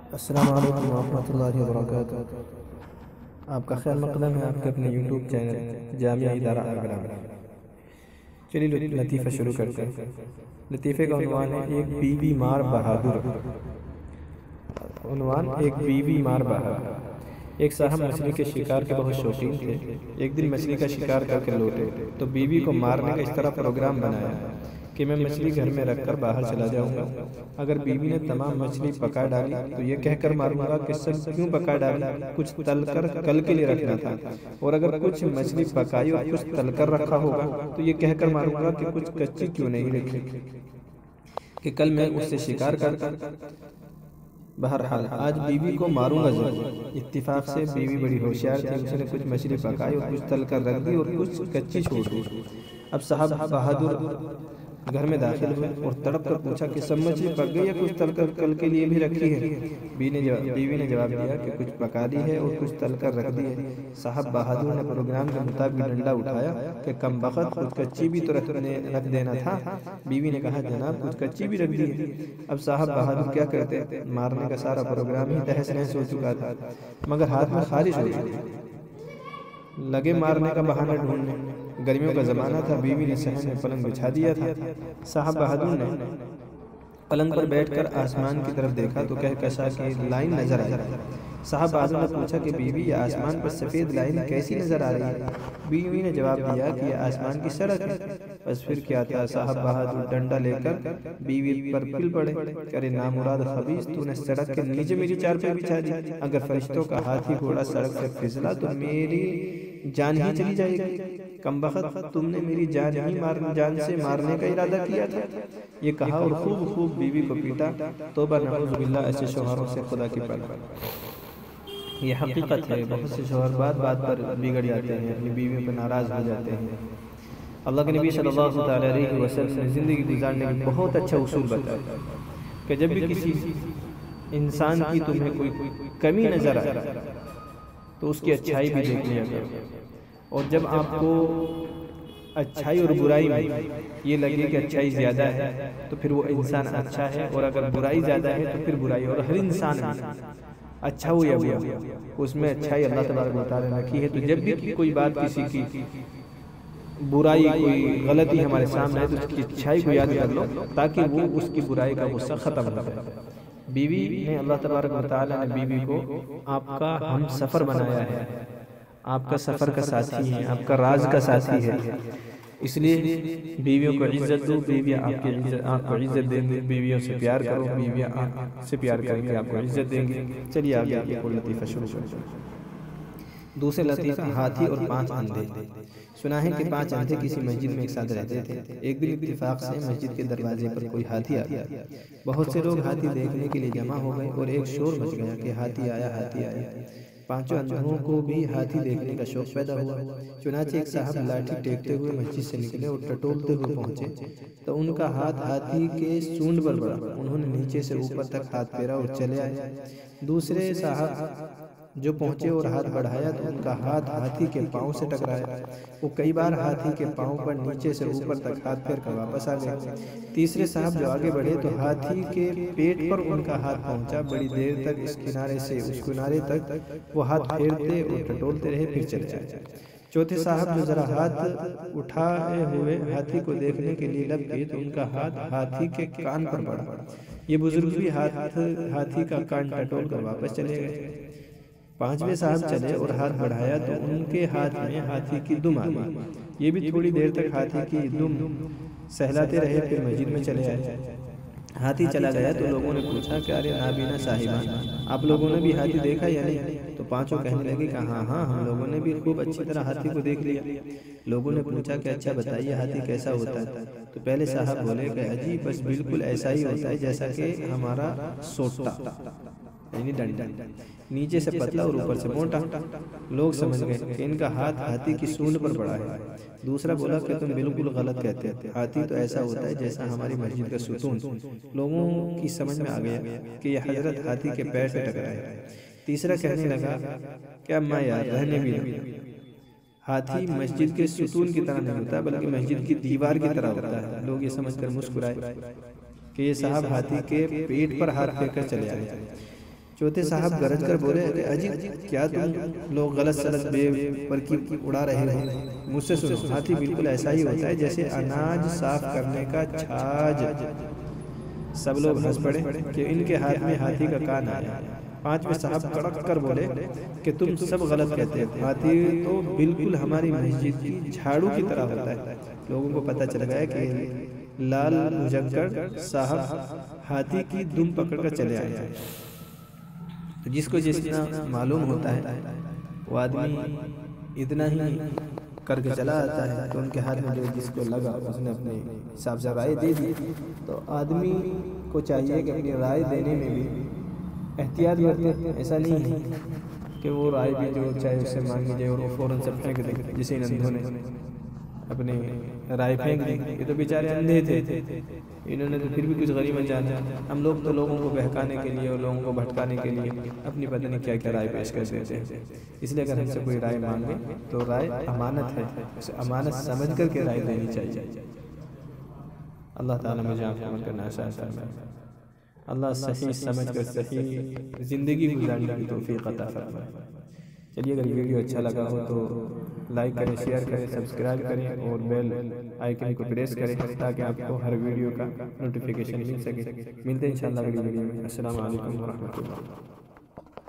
السلام علیکم ورحمۃ اللہ وبرکاتہ۔ آپ کا خیر مقدم ہے آپ کے اپنے یوٹیوب چینل جامعہ ادارہ آگرہ میں۔ چلیے لطیفہ شروع کرتے ہیں۔ لطیفے کا عنوان ہے ایک بیوی مار بہادر۔ عنوان ایک بیوی مار بہادر۔ ایک صاحب مچھلی کے شکار کے بہت شوقین تھے۔ ایک دن مچھلی کا شکار کر کے لوٹے تو بیوی کو مارنے کا اس طرح پروگرام بنایا کہ میں مچھلی گھر میں رکھ کر باہر چلا جاؤں گا۔ اگر بیوی نے تمام مچھلی پکا ڈالی تو یہ کہہ کر ماروں گا کہ سب کیوں پکا ڈالی، کچھ تل کر کل کے لیے رکھنا تھا۔ اور اگر کچھ مچھلی پکائی اور کچھ تل کر رکھا ہوگا تو یہ کہہ کر ماروں گا کہ کچھ کچی کیوں نہیں رکھی کہ کل میں اس سے شکار کرتا۔ بہرحال آج بیوی کو ماروں گا ضرور۔ اتفاق سے بیوی بڑی ہوشیار تھی، اس نے کچھ مچھلی پکائی اور کچھ تل کر رکھ دی اور کچھ کچی چھوڑ دی۔ اب صاحب بہادر گھر میں داخل ہوئے اور تڑپ کر پوچھا کہ سب مچھلی پک گئی یا کچھ تل کر کل کے لیے بھی رکھی ہے؟ بیوی نے جواب دیا کہ کچھ پکا دی ہے اور کچھ تل کر رکھ دی ہے۔ صاحب بہادر نے پروگرام کے مطابق ڈنڈا اٹھایا کہ کم بخت کچھ کچی بھی تو رکھ دینا تھا۔ بیوی نے کہا جناب کچھ کچی بھی رکھ دی ہے۔ اب صاحب بہادر کیا کرتے، مارنے کا سارا پروگرام ہی تہس نہس ہو چکا تھا، مگر ہاتھ میں خارش ہو چکی، لگے مارنے کا بہانہ ڈھونڈنے۔ گرمیوں کا زمانہ تھا، بیوی نے صحن میں پلنگ بچھا دیا تھا۔ صاحب بہادر نے پلنگ پر بیٹھ کر آسمان کی طرف دیکھا تو کہکشاں کی لائن نظر آئی۔ صاحب بہادر نے پوچھا کہ بیوی یہ آسمان پر سفید لائن کیسی نظر آ رہی ہے؟ بیوی نے جواب دیا کہ یہ آسمان کی سڑک ہے۔ بس پھر کیا تھا، صاحب بہادر ڈنڈا لے کر بیوی پر پل پڑے کہ ارے نامراد خبیث، تو نے سڑک کے نیچے میری چارپائی بچھا دی۔ اگر فرشتوں کا ہاتھی گھوڑا سڑک سے پھسلا تو میری جان ہی چلی جائے گی۔ کم بخت تم نے میری جان سے مارنے کا ارادہ کیا تھا۔ یہ کہا اور خوب بیوی کو پیٹا۔ توبہ نعوذ باللہ، ایسے شوہروں سے خدا کی پناہ۔ یہ حقیقت ہے، بہت سے شوہر بات پر بگڑ جاتے ہیں، اپنی بیویوں پر ناراض ہو جاتے ہیں۔ اللہ کے نبی صلی اللہ علیہ وسلم نے زندگی گزارنے کا بہت اچھا اصول بتایا کہ جب بھی کسی انسان کی تمہیں کوئی کمی نظر آئے تو اس کی اچھائی بھی دیکھ لیا کرو، اور جب آپ کو اچھائی اور برائی میں یہ لگے کہ اچھائی زیادہ ہے تو پھر وہ انسان اچھا ہے، اور اگر برائی زیادہ ہے تو پھر برائی۔ اور ہر انسان اچھا ہو یا برا، اس میں اچھائی اللہ تبارک و تعالیٰ نے رکھی ہے۔ تو جب بھی کوئی بات کسی کی برائی، کوئی غلطی ہمارے سامنے ہے تو اس کی اچھائی کو یاد کر لو تاکہ وہ اس کی برائی کا غصہ ختم ہو جائے۔ بیوی نے اللہ تبارک و تعالیٰ نے بیوی کو آپ کا ہم سفر بنایا ہے، آپ کا سفر کا ساتھی ہے، آپ کا راز کا ساتھی ہے، اس لیے بیویوں کو عزت دو۔ بیویاں آپ کو عزت دیں گے، بیویوں سے پیار کرو، بیویاں آپ سے پیار کریں گے، آپ کو عزت دیں گے۔ چلیے آگے ایک اور لطیفہ شروع کرتے ہیں۔ دوسرے لطیفہ، ہاتھی اور 5 اندھے۔ سنا ہے کہ 5 اندھے کسی مسجد میں ایک ساتھ رہتے تھے۔ ایک دن اتفاق سے مسجد کے دروازے پر کوئی ہاتھی آ گیا۔ بہت سے لوگ ہاتھی دیکھنے کے لیے جمع ہو گئے اور ایک شور مچ گیا کہ ہاتھی آیا، ہاتھی آیا۔ 5 اندھوں کو بھی ہاتھی دیکھنے کا شوق پیدا ہوا۔ چنانچہ ایک صاحب لاٹھی ٹیکتے ہوئے مسجد سے نکلے اور ٹٹولتے ہوئے پہنچے تو ان کا ہاتھ ہاتھی کے سونڈ پر پڑا۔ انہوں نے نیچے سے اوپر تک ہاتھ پھیرا اور چلے آئے۔ دوسرے صاحب جو پہنچے اور ہاتھ بڑھایا تو ان کا ہاتھ ہاتھی کے پاؤں سے ٹکرایا۔ وہ کئی بار ہاتھی کے پاؤں پر نیچے سے اوپر تک ہاتھ پھیر کر واپس آ گئے۔ تیسرے صاحب جو آگے بڑھے تو ہاتھی کے پیٹ پر ان کا ہاتھ پہنچا۔ بڑی دیر تک اس کنارے سے اس کنارے تک وہ ہاتھ پھیرتے اور ٹٹولتے رہے، پھر چلے آئے۔ چوتھے صاحب جو ذرا ہاتھ اٹھائے ہوئے ہاتھی کو دیکھنے کے لیے لب گئے تو ان کا ہاتھ ہاتھی کے کان پر پڑا۔ یہ بزرگ بھی ہاتھی کا کان ٹٹول کر واپس چلے گئے۔ 5ویں صاحب چلے اور ہاتھ بڑھایا تو ان کے ہاتھ میں ہاتھی کی دم آ گئی۔ یہ بھی تھوڑی دیر تک ہاتھی کی دم سہلاتے رہے، پھر مسجد میں چلے آئے۔ ہاتھی چلا گیا تو لوگوں نے پوچھا کہ ارے نابینا صاحبان، آپ لوگوں نے بھی ہاتھی دیکھا یا نہیں؟ تو 5 کہنے لگے کہ ہاں ہم لوگوں نے بھی خوب اچھی طرح ہاتھی کو دیکھ لیا۔ لوگوں نے پوچھا کہ اچھا بتائیے ہاتھی کیسا ہوتا ہے؟ تو پہلے صاحب بولے کہ اجی بس بالکل ایسا ہی ہوتا ہے جیسا کہ ہمارا سوٹا، یعنی ڈنڈا، نیچے سے پتلا اور اوپر سے موٹا۔ لوگ سمجھ گئے کہ ان کا ہاتھ ہاتھی کی سونڈ پر پڑا ہے۔ دوسرا بولا کہ تم بالکل غلط کہتے ہیں، ہاتھی تو ایسا ہوتا ہے جیسا ہماری مسجد کا ستون۔ لوگوں کی سمجھ میں آ گیا کہ یہ حضرت ہاتھی کے پیر سے ٹکرا ہے۔ تیسرا کہنے لگا کہ اما یار رہنے بھی نہیں، ہاتھی مسجد کے ستون کی طرح نہیں ہوتا بلکہ مسجد کی دیوار کی طرح ہوتا ہے۔ لوگ یہ سمجھ کر مسکرائے کہ یہ صاحب ہاتھی کے پیٹ پر ہاتھ پھیر کر چلے آئے۔ چوتھے صاحب گرج کر بولے کہ اجی کیا تم لوگ غلط سلط بے ترکیب اڑا رہے ہو؟ مجھ سے سنو، ہاتھی بالکل ایسا ہی ہوتا ہے جیسے اناج صاف کرنے کا چھاج۔ سب لوگ ہنس پڑے کہ ان کے ہاتھ میں ہاتھی کا کان آیا۔ پانچویں صاحب کڑک کر بولے کہ تم سب غلط کہتے ہو، ہاتھی تو بالکل ہماری مسجد کی جھاڑو کی طرح ہوتا ہے۔ لوگوں کو پتہ چل گیا کہ لال مجنگڑ صاحب ہاتھی کی دم پکڑ کر چلے آئے ہیں۔ جس کو جتنا معلوم ہوتا ہے وہ آدمی اتنا ہی کر کے چلا آتا ہے، تو ان کے ہاتھ میں جو جس کو لگا اس نے اپنی حساب سے رائے دے دی۔ تو آدمی کو چاہیے کہ اپنی رائے دینے میں بھی احتیاط برتے۔ ایسا نہیں ہے کہ وہ رائے بھی جو چاہے اس سے مانگی جائے اور وہ فوراً سے پھینک دے، جسے ان اندھوں نے اپنی رائے پھینک دی۔ یہ تو بیچارے اندھے تھے، انہوں نے تو پھر بھی کچھ غریباً جانا۔ ہم لوگ تو لوگوں کو بہکانے کے لیے اور لوگوں کو بھٹکانے کے لیے اپنی پتہ نہیں کیا کیا رائے پیش کر دیتے ہیں۔ اس لیے اگر ہم سے کوئی رائے مانگے تو رائے امانت ہے، اسے امانت سمجھ کر کے رائے دینی چاہیے۔ اللہ تعالیٰ مجھے آپ کو عمل کرنا آسان فرمائے۔ اللہ صحیح سمجھ کر صحیح زندگی گزارنے کی توفیق عطا فرمائے۔ چلیے، اگر ویڈیو اچھا لگا ہو تو لائک کریں، شیئر کریں، سبسکرائب کریں اور بیل آئیکن کو پریس کریں تاکہ آپ کو ہر ویڈیو کا نوٹیفیکیشن مل سکے۔ ملتے ہیں انشاءاللہ اگلی ویڈیو میں۔ السلام علیکم ورحمۃ اللہ۔